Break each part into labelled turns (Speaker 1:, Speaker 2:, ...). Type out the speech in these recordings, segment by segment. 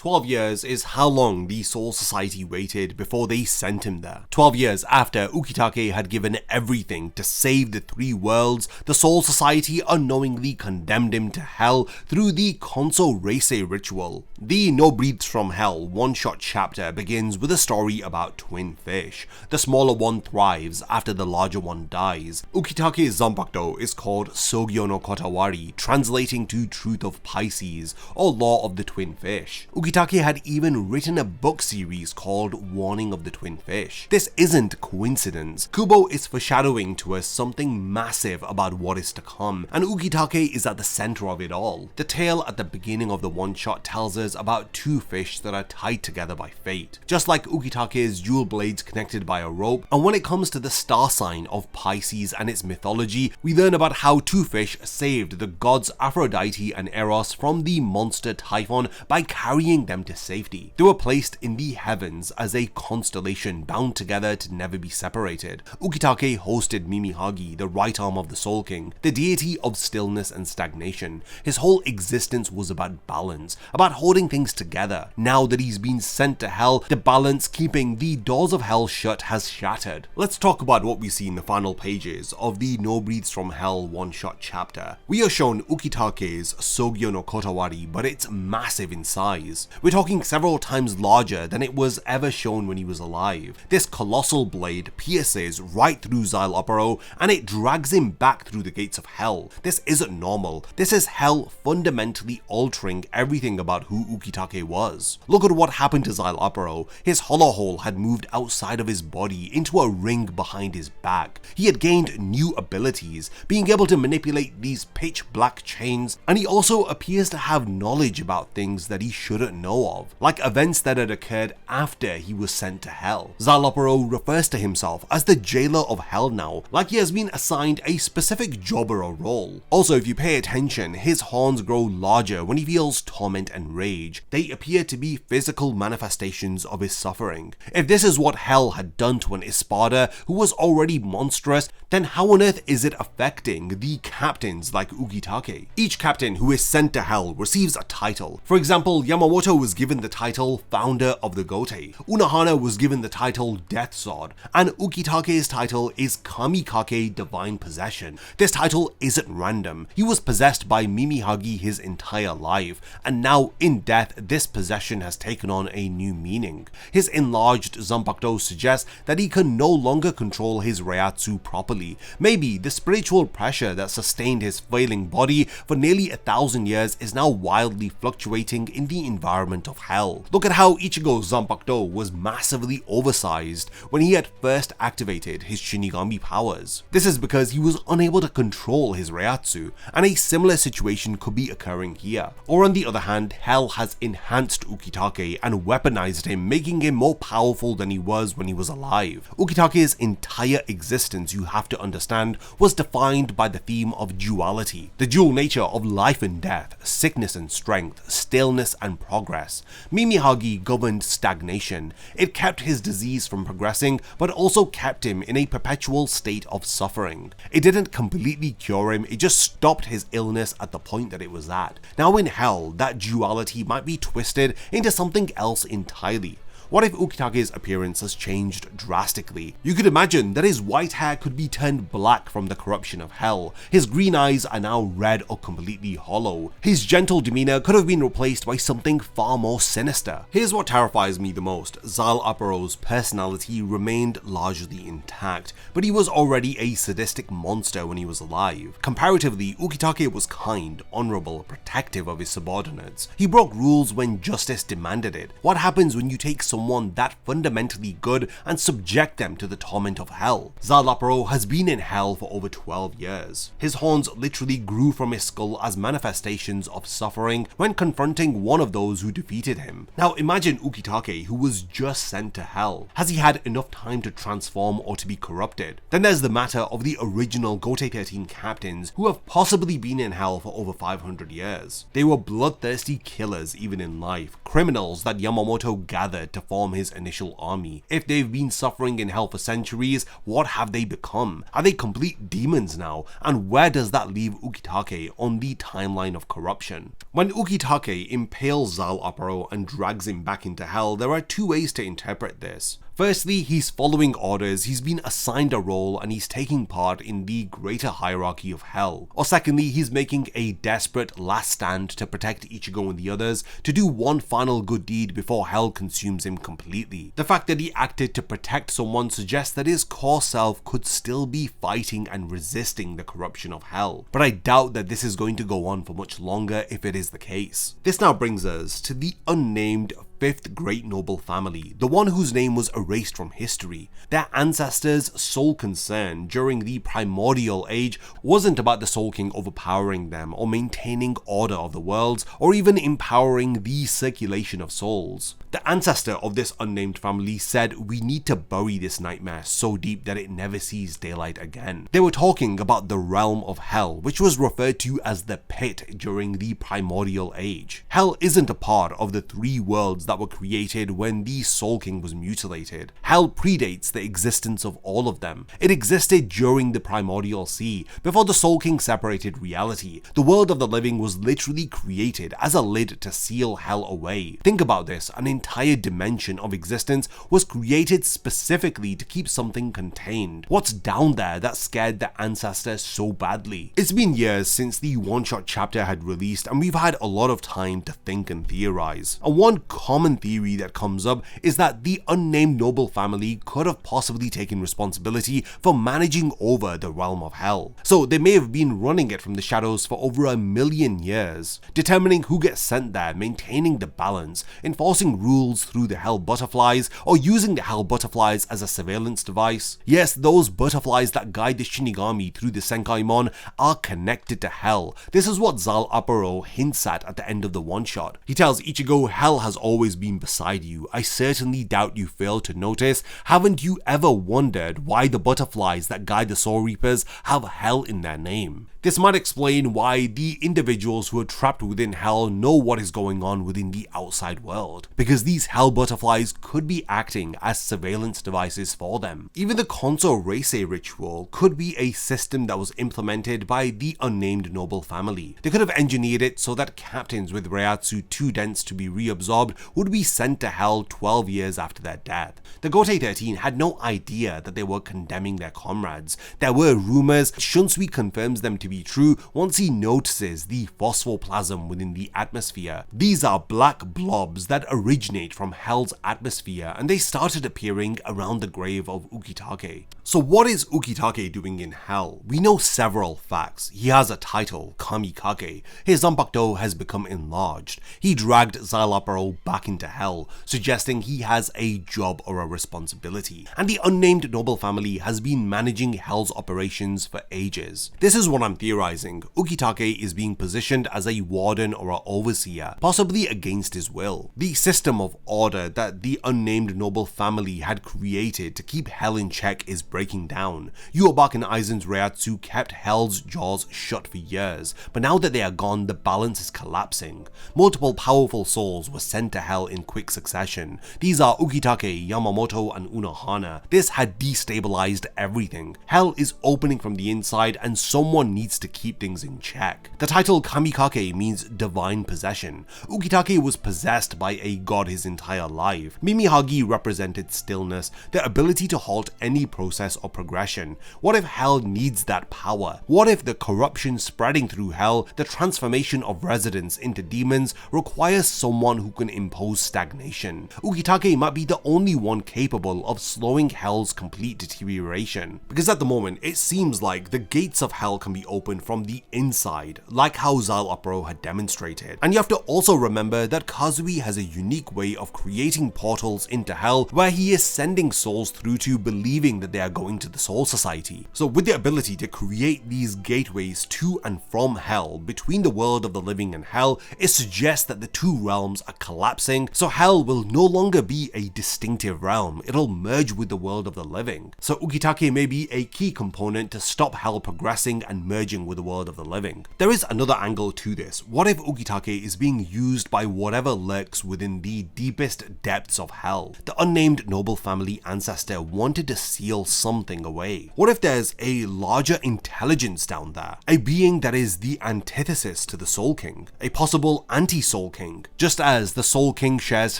Speaker 1: 12 years is how long the Soul Society waited before they sent him there. 12 years after Ukitake had given everything to save the three worlds, the Soul Society unknowingly condemned him to hell through the Konsō Reisai ritual. The No Breaths from Hell one-shot chapter begins with a story about twin fish. The smaller one thrives after the larger one dies. Ukitake's zanpakuto is called Sōgyo no Kotowari, translating to Truth of Pisces, or Law of the Twin Fish. Ukitake had even written a book series called Warning of the Twin Fish. This isn't coincidence. Kubo is foreshadowing to us something massive about what is to come, and Ukitake is at the center of it all. The tale at the beginning of the one-shot tells us about two fish that are tied together by fate, just like Ukitake's jewel blades connected by a rope. And when it comes to the star sign of Pisces and its mythology, we learn about how two fish saved the gods Aphrodite and Eros from the monster Typhon by carrying them to safety. They were placed in the heavens as a constellation bound together to never be separated. Ukitake hosted Mimihagi, the right arm of the Soul King, the deity of stillness and stagnation. His whole existence was about balance, about holding things together. Now that he's been sent to hell, the balance keeping the doors of hell shut has shattered. Let's talk about what we see in the final pages of the No Breaths from Hell one-shot chapter. We are shown Ukitake's Sōgyo no Kotowari, but it's massive in size. We're talking several times larger than it was ever shown when he was alive. This colossal blade pierces right through Szayelaporro and it drags him back through the gates of hell. This isn't normal. This is hell fundamentally altering everything about who Ukitake was. Look at what happened to Szayelaporro. His hollow hole had moved outside of his body into a ring behind his back. He had gained new abilities, being able to manipulate these pitch black chains, and he also appears to have knowledge about things that he shouldn't know of, like events that had occurred after he was sent to hell. Szayelaporro refers to himself as the jailer of hell now, like he has been assigned a specific job or a role. Also, if you pay attention, his horns grow larger when he feels torment and rage. They appear to be physical manifestations of his suffering. If this is what hell had done to an Espada who was already monstrous, then how on earth is it affecting the captains like Ukitake? Each captain who is sent to hell receives a title. For example, Yamamoto was given the title Founder of the Gote, Unohana was given the title Death Sword, and Ukitake's title is Kamikake Divine Possession. This title isn't random. He was possessed by Mimihagi his entire life, and now in death this possession has taken on a new meaning. His enlarged zanpakuto suggests that he can no longer control his Reiatsu properly. Maybe the spiritual pressure that sustained his failing body for nearly 1,000 years is now wildly fluctuating in the environment of hell. Look at how Ichigo's zanpakuto was massively oversized when he had first activated his Shinigami powers. This is because he was unable to control his Reiatsu, and a similar situation could be occurring here. Or on the other hand, hell has enhanced Ukitake and weaponized him, making him more powerful than he was when he was alive. Ukitake's entire existence, you have to understand, was defined by the theme of duality, the dual nature of life and death, sickness and strength, stillness and progress. Mimihagi governed stagnation. It kept his disease from progressing, but also kept him in a perpetual state of suffering. It didn't completely cure him, it just stopped his illness at the point that it was at. Now in hell, that duality might be twisted into something else entirely. What if Ukitake's appearance has changed drastically? You could imagine that his white hair could be turned black from the corruption of hell. His green eyes are now red or completely hollow. His gentle demeanor could have been replaced by something far more sinister. Here's what terrifies me the most. Szayelaporro's personality remained largely intact, but he was already a sadistic monster when he was alive. Comparatively, Ukitake was kind, honorable, protective of his subordinates. He broke rules when justice demanded it. What happens when you take someone that fundamentally good and subject them to the torment of hell? Szayelaporro has been in hell for over 12 years. His horns literally grew from his skull as manifestations of suffering when confronting one of those who defeated him. Now imagine Ukitake, who was just sent to hell. Has he had enough time to transform or to be corrupted? Then there's the matter of the original Gote 13 captains who have possibly been in hell for over 500 years. They were bloodthirsty killers even in life, criminals that Yamamoto gathered to form his initial army. If they've been suffering in hell for centuries, what have they become? Are they complete demons now? And where does that leave Ukitake on the timeline of corruption? When Ukitake impales Szayelaporro and drags him back into hell, there are two ways to interpret this. Firstly, he's following orders, he's been assigned a role, and he's taking part in the greater hierarchy of hell. Or secondly, he's making a desperate last stand to protect Ichigo and the others, to do one final good deed before hell consumes him completely. The fact that he acted to protect someone suggests that his core self could still be fighting and resisting the corruption of hell. But I doubt that this is going to go on for much longer if it is the case. This now brings us to the unnamed fifth great noble family, the one whose name was erased from history. Their ancestors' sole concern during the primordial age wasn't about the Soul King overpowering them or maintaining order of the worlds or even empowering the circulation of souls. The ancestor of this unnamed family said, "We need to bury this nightmare so deep that it never sees daylight again." They were talking about the realm of hell, which was referred to as the pit during the primordial age. Hell isn't a part of the three worlds that were created when the Soul King was mutilated. Hell predates the existence of all of them. It existed during the primordial sea, before the Soul King separated reality. The world of the living was literally created as a lid to seal hell away. Think about this, an entire dimension of existence was created specifically to keep something contained. What's down there that scared the ancestor so badly? It's been years since the one-shot chapter had released, and we've had a lot of time to think and theorize. And one common theory that comes up is that the unnamed noble family could have possibly taken responsibility for managing over the realm of hell. So they may have been running it from the shadows for over 1,000,000 years, determining who gets sent there, maintaining the balance, enforcing rules through the hell butterflies, or using the hell butterflies as a surveillance device. Yes, those butterflies that guide the Shinigami through the Senkaimon are connected to hell. This is what Szayelaporro hints at the end of the one-shot. He tells Ichigo, "Hell has always been beside you. I certainly doubt you failed to notice. Haven't you ever wondered why the butterflies that guide the Soul Reapers have hell in their name?" This might explain why the individuals who are trapped within hell know what is going on within the outside world, because these hell butterflies could be acting as surveillance devices for them. Even the Konsō Reisai ritual could be a system that was implemented by the unnamed noble family. They could have engineered it so that captains with Reiatsu too dense to be reabsorbed would be sent to hell 12 years after their death. The Gotei 13 had no idea that they were condemning their comrades. There were rumors. Shunsui confirms them to be true once he notices the phosphoplasm within the atmosphere. These are black blobs that originate from hell's atmosphere, and they started appearing around the grave of Ukitake. So what is Ukitake doing in hell? We know several facts. He has a title, Kamikage. His zanpakuto has become enlarged. He dragged Szayelaporro back into hell, suggesting he has a job or a responsibility. And the unnamed noble family has been managing hell's operations for ages. This is what I'm theorizing. Ukitake is being positioned as a warden or an overseer, possibly against his will. The system of order that the unnamed noble family had created to keep hell in check is breaking down. Yuobak and Aizen's Reiatsu kept hell's jaws shut for years, but now that they are gone, the balance is collapsing. Multiple powerful souls were sent to hell in quick succession. These are Ukitake, Yamamoto, and Unohana. This had destabilized everything. Hell is opening from the inside, and someone needs to keep things in check. The title Kamikage means divine possession. Ukitake was possessed by a god his entire life. Mimihagi represented stillness, the ability to halt any process or progression. What if hell needs that power? What if the corruption spreading through hell, the transformation of residents into demons, requires someone who can impose stagnation? Ukitake might be the only one capable of slowing hell's complete deterioration, because at the moment it seems like the gates of hell can be opened from the inside, like how Szayelaporro had demonstrated. And you have to also remember that Kazui has a unique way of creating portals into hell where he is sending souls through to, believing that they are going to the Soul Society. So with the ability to create these gateways to and from hell, between the world of the living and hell, it suggests that the two realms are collapsing, so hell will no longer be a distinctive realm, it'll merge with the world of the living. So Ukitake may be a key component to stop hell progressing and merging merging with the world of the living. There is another angle to this. What if Ukitake is being used by whatever lurks within the deepest depths of hell? The unnamed noble family ancestor wanted to seal something away. What if there's a larger intelligence down there? A being that is the antithesis to the Soul King, a possible anti-Soul King, just as the Soul King shares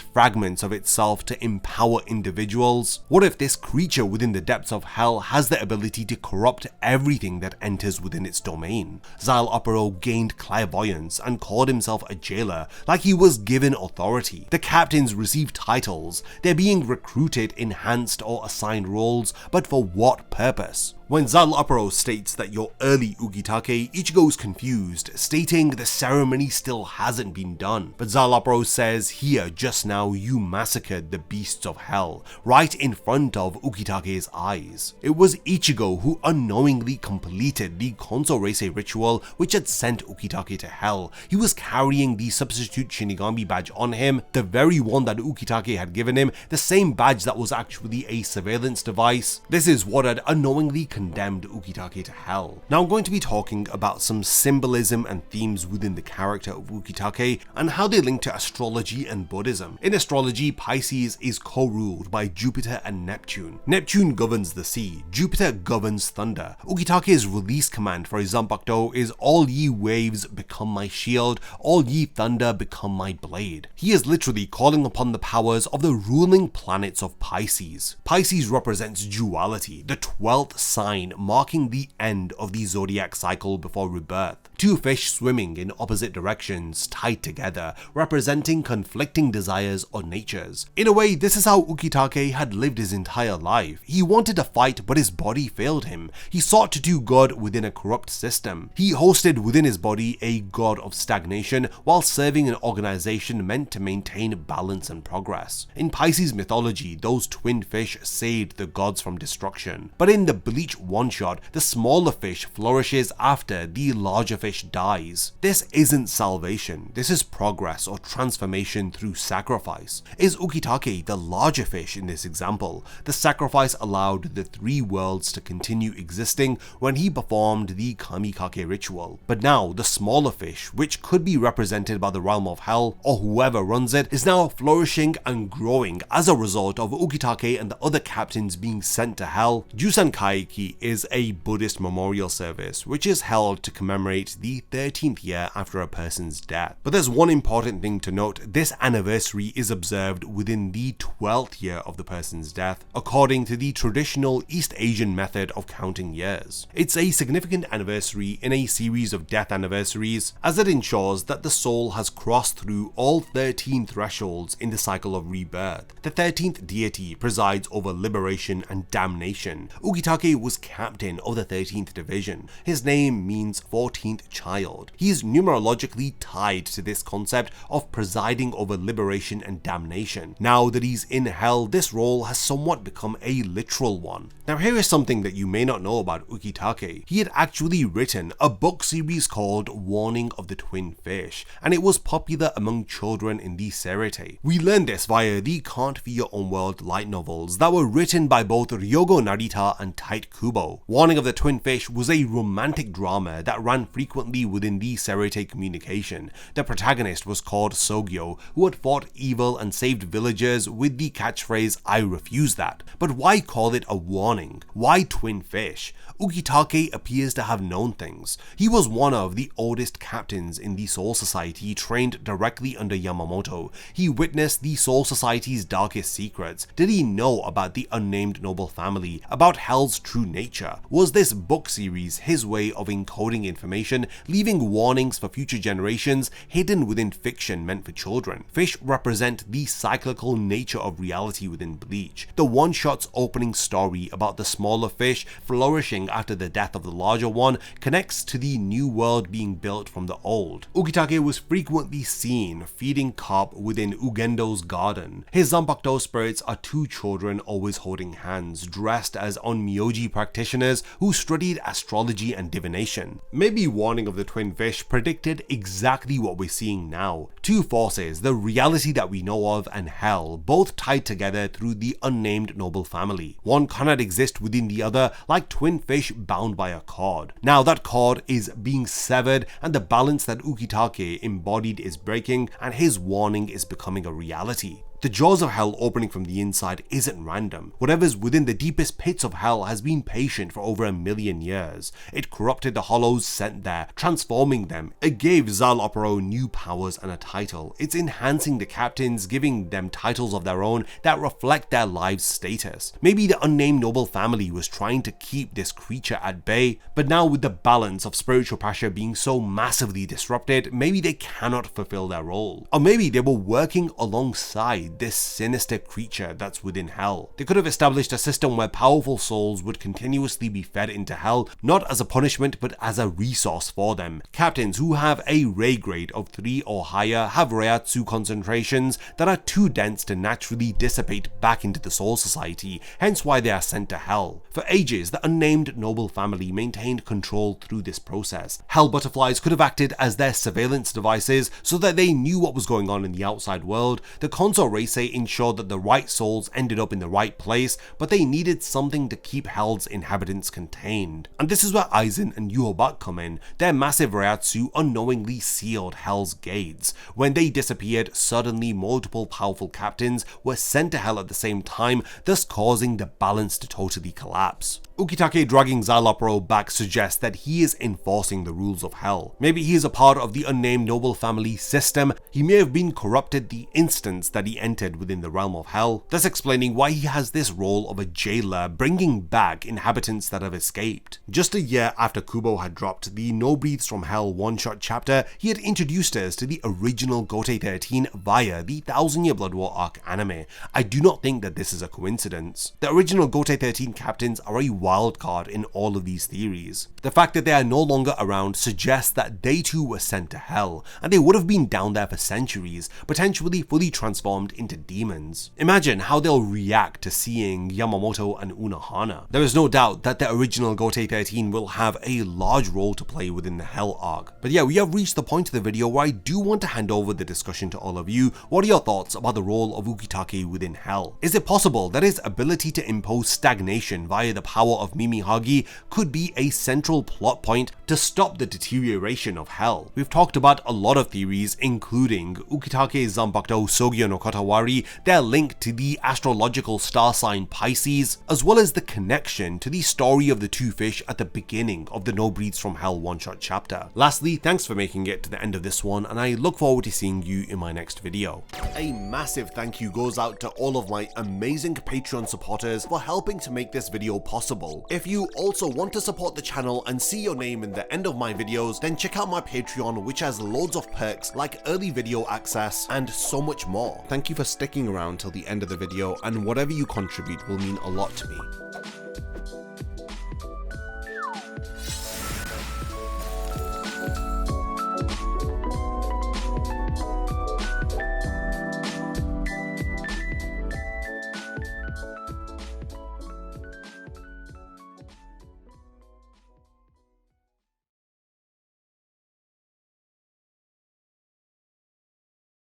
Speaker 1: fragments of itself to empower individuals. What if this creature within the depths of hell has the ability to corrupt everything that enters within its domain? Szayelaporro gained clairvoyance and called himself a jailer, like he was given authority. The captains received titles. They're being recruited, enhanced, or assigned roles, but for what purpose? When Szayelaporro states that you're early Ukitake, Ichigo's confused, stating the ceremony still hasn't been done. But Szayelaporro says, here, just now, you massacred the beasts of hell, right in front of Ukitake's eyes. It was Ichigo who unknowingly completed the Konsō Reisai ritual which had sent Ukitake to hell. He was carrying the substitute Shinigami badge on him, the very one that Ukitake had given him, the same badge that was actually a surveillance device. This is what had unknowingly condemned Ukitake to hell. Now I'm going to be talking about some symbolism and themes within the character of Ukitake and how they link to astrology and Buddhism. In astrology, Pisces is co-ruled by Jupiter and Neptune. Neptune governs the sea, Jupiter governs thunder. Ukitake's release command for his Zanpakuto is all ye waves become my shield, all ye thunder become my blade. He is literally calling upon the powers of the ruling planets of Pisces. Pisces represents duality, the 12th sign marking the end of the zodiac cycle before rebirth. Two fish swimming in opposite directions, tied together, representing conflicting desires or natures. In a way, this is how Ukitake had lived his entire life. He wanted to fight, but his body failed him. He sought to do good within a corrupt system. He hosted within his body a god of stagnation while serving an organization meant to maintain balance and progress. In Pisces mythology, those twin fish saved the gods from destruction. But in the BLEACH one-shot, the smaller fish flourishes after the larger fish dies. This isn't salvation, this is progress or transformation through sacrifice. Is Ukitake the larger fish in this example? The sacrifice allowed the three worlds to continue existing when he performed the Kamikake ritual. But now the smaller fish, which could be represented by the realm of hell or whoever runs it, is now flourishing and growing as a result of Ukitake and the other captains being sent to hell. Jusan Kaiki is a Buddhist memorial service which is held to commemorate the 13th year after a person's death. But there's one important thing to note: this anniversary is observed within the 12th year of the person's death, according to the traditional East Asian method of counting years. It's a significant anniversary in a series of death anniversaries, as it ensures that the soul has crossed through all 13 thresholds in the cycle of rebirth. The 13th deity presides over liberation and damnation. Ukitake was captain of the 13th division. His name means 14th child. He is numerologically tied to this concept of presiding over liberation and damnation. Now that he's in hell, this role has somewhat become a literal one. Now here is something that you may not know about Ukitake. He had actually written a book series called Warning of the Twin Fish, and it was popular among children in the Seirei. We learned this via the Can't Be Your Own World light novels that were written by both Ryogo Narita and Tite Kubo. Warning of the Twin Fish was a romantic drama that ran frequently within the Seirei communication. The protagonist was called Sōgyo, who had fought evil and saved villagers with the catchphrase, "I refuse that." But why call it a warning? Why twin fish? Ukitake appears to have known things. He was one of the oldest captains in the Soul Society, trained directly under Yamamoto. He witnessed the Soul Society's darkest secrets. Did he know about the unnamed noble family, about hell's true nature? Was this book series his way of encoding information, leaving warnings for future generations hidden within fiction meant for children? Fish represent the cyclical nature of reality within BLEACH. The one-shot's opening story about the smaller fish flourishing after the death of the larger one connects to the new world being built from the old. Ukitake was frequently seen feeding carp within Ugendo's garden. His Zanpakuto spirits are two children always holding hands, dressed as onmyoji practitioners who studied astrology and divination. Maybe warning of the twin fish predicted exactly what we're seeing now. Two forces, the reality that we know of and hell, both tied together through the unnamed noble family. One cannot exist within the other like twin fish bound by a cord. Now that cord is being severed and the balance that Ukitake embodied is breaking, and his warning is becoming a reality. The jaws of hell opening from the inside isn't random. Whatever's within the deepest pits of hell has been patient for over 1,000,000 years. It corrupted the hollows sent there, transforming them. It gave Szayelaporro new powers and a title. It's enhancing the captains, giving them titles of their own that reflect their lives' status. Maybe the unnamed noble family was trying to keep this creature at bay, but now with the balance of spiritual pressure being so massively disrupted, maybe they cannot fulfill their role. Or maybe they were working alongside this sinister creature that's within hell. They could have established a system where powerful souls would continuously be fed into hell, not as a punishment but as a resource for them. Captains who have a ray grade of 3 or higher have Reiatsu concentrations that are too dense to naturally dissipate back into the soul society, hence why they are sent to hell. For ages, the unnamed noble family maintained control through this process. Hell butterflies could have acted as their surveillance devices so that they knew what was going on in the outside world. The Konsō Reisai ensured that the right souls ended up in the right place, but they needed something to keep hell's inhabitants contained. And this is where Aizen and Yūhō come in. Their massive Reiatsu unknowingly sealed hell's gates. When they disappeared, suddenly multiple powerful captains were sent to hell at the same time, thus causing the balance to totally collapse. Ukitake dragging Szayelaporro back suggests that he is enforcing the rules of hell. Maybe he is a part of the unnamed noble family system. He may have been corrupted the instant that he entered within the realm of hell, thus explaining why he has this role of a jailer, bringing back inhabitants that have escaped. Just a year after Kubo had dropped the No Breathes from Hell one-shot chapter, he had introduced us to the original Gotei 13 via the 1000-Year Blood War arc anime. I do not think that this is a coincidence. The original Gotei 13 captains are a wild card in all of these theories. The fact that they are no longer around suggests that they too were sent to hell, and they would have been down there for centuries, potentially fully transformed into demons. Imagine how they'll react to seeing Yamamoto and Unohana. There is no doubt that the original Gotei 13 will have a large role to play within the hell arc. But yeah, we have reached the point of the video where I do want to hand over the discussion to all of you. What are your thoughts about the role of Ukitake within hell? Is it possible that his ability to impose stagnation via the power of Mimihagi could be a central plot point to stop the deterioration of hell? We've talked about a lot of theories, including Ukitake's Zanpakuto Sōgyo no Kotowari, their link to the astrological star sign Pisces, as well as the connection to the story of the two fish at the beginning of the No Breathes from Hell one-shot chapter. Lastly, thanks for making it to the end of this one, and I look forward to seeing you in my next video. A massive thank you goes out to all of my amazing Patreon supporters for helping to make this video possible. If you also want to support the channel and see your name in the end of my videos, then check out my Patreon, which has loads of perks like early video access and so much more. Thank you for sticking around till the end of the video, and whatever you contribute will mean a lot to me.